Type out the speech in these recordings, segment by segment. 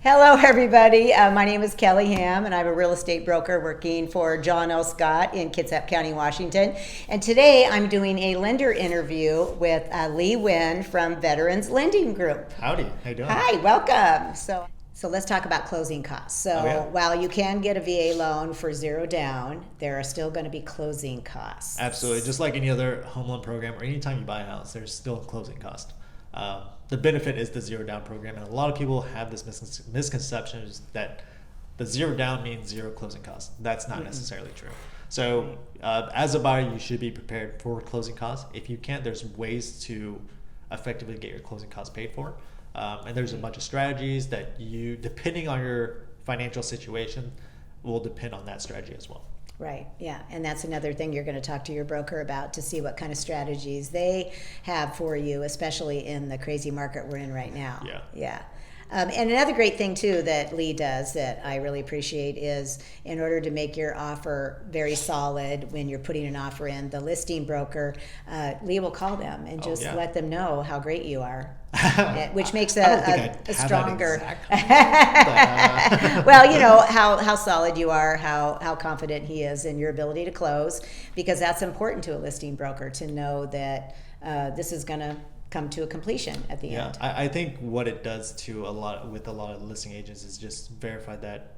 Hello, everybody. My name is Kelly Ham, and I'm a real estate broker working for John L. Scott in Kitsap County, Washington. And today I'm doing a lender interview with Lee Nguyen from Veterans Lending Group. Howdy, how you doing? Hi, welcome. So let's talk about closing costs. So while you can get a VA loan for zero down, there are still going to be closing costs. Absolutely, just like any other home loan program or anytime you buy a house, there's still a closing cost. The benefit is the zero down program, and a lot of people have this misconception that the zero down means zero closing costs. That's not necessarily true. So as a buyer, you should be prepared for closing costs. If you can't, there's ways to effectively get your closing costs paid for. And there's a bunch of strategies that you, depending on your financial situation, will depend on that strategy as well. Right, yeah, and that's another thing you're going to talk to your broker about to see what kind of strategies they have for you, especially in the crazy market we're in right now. Yeah. And another great thing too that Lee does that I really appreciate is in order to make your offer very solid when you're putting an offer in, the listing broker, Lee will call them and just let them know how great you are. Which makes a stronger well, you know how solid you are, how confident he is in your ability to close, because that's important to a listing broker to know that this is going to come to a completion at the end. I think what it does to a lot of listing agents is just verify that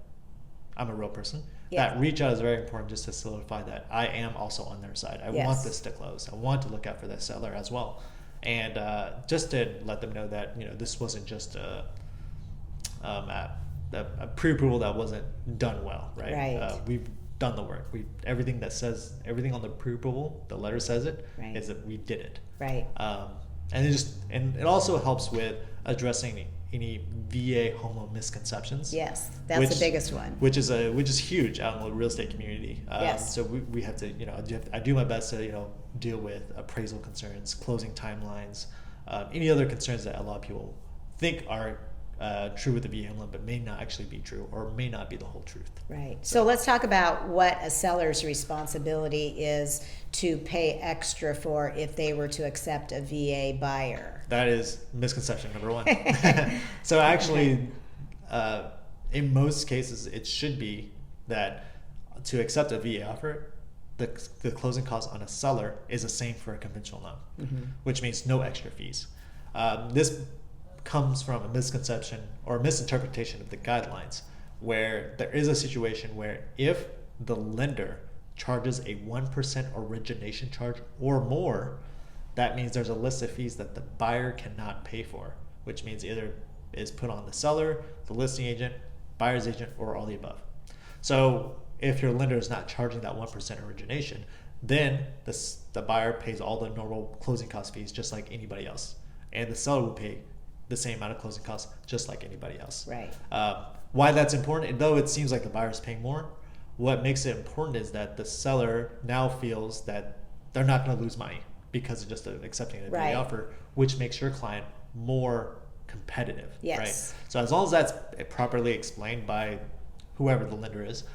I'm a real person. That reach out is very important, just to solidify that I am also on their side. I want this to close. I want to look out for that seller as well. And just to let them know that this wasn't just a pre-approval that wasn't done well, right? We've done the work. Everything on the pre-approval, the letter says it, is that we did it. Right. And it also helps with addressing any VA home loan misconceptions. Yes, that's the biggest one. Which is huge out in the real estate community. So we have to, I do my best to, deal with appraisal concerns, closing timelines, any other concerns that a lot of people think are true with the VA home loan, but may not actually be true or may not be the whole truth. Right. So let's talk about what a seller's responsibility is to pay extra for if they were to accept a VA buyer. That is misconception number one. So actually, in most cases, it should be that to accept a VA offer, the closing cost on a seller is the same for a conventional loan, which means no extra fees. This comes from a misconception or misinterpretation of the guidelines, where there is a situation where if the lender charges a 1% origination charge or more, that means there's a list of fees that the buyer cannot pay for, which means either is put on the seller, the listing agent, buyer's agent, or all the above. So if your lender is not charging that 1% origination, then the buyer pays all the normal closing cost fees just like anybody else, and the seller will pay the same amount of closing costs just like anybody else. Right. Why that's important, though it seems like the buyer's paying more, what makes it important is that the seller now feels that they're not going to lose money because of just accepting a VA offer, which makes your client more competitive. Yes. Right. So as long as that's properly explained by whoever the lender is,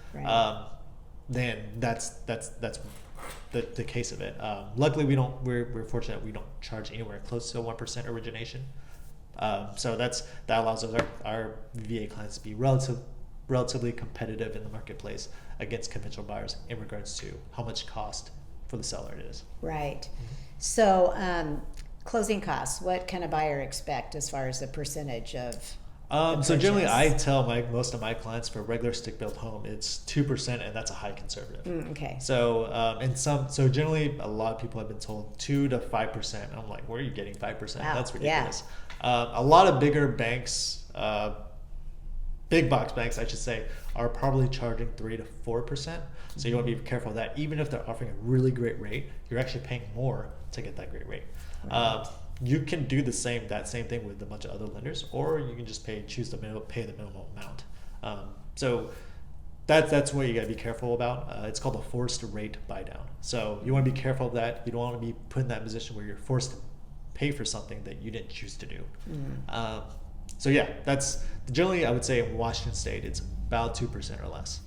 then that's the case of it. Luckily, we're fortunate we don't charge anywhere close to a 1% origination. So that allows our VA clients to be relatively competitive in the marketplace against conventional buyers in regards to how much cost for the seller it is. Right. So closing costs, what can a buyer expect as far as the percentage of so generally I tell most of my clients for a regular stick-built home, it's 2%, and that's a high conservative. Okay. So so generally a lot of people have been told 2 to 5%. I'm like, where are you getting 5%? Wow. That's ridiculous. A lot of bigger banks, big box banks, I should say, are probably charging 3 to 4%. So you want to be careful of that. Even if they're offering a really great rate, you're actually paying more to get that great rate. Right. You can do that same thing with a bunch of other lenders, or you can just pay the minimum amount. So that's what you got to be careful about. It's called a forced rate buy down. So you want to be careful of that. You don't want to be put in that position where you're forced to pay for something that you didn't choose to do. So yeah, that's generally, I would say in Washington State, it's about 2% or less.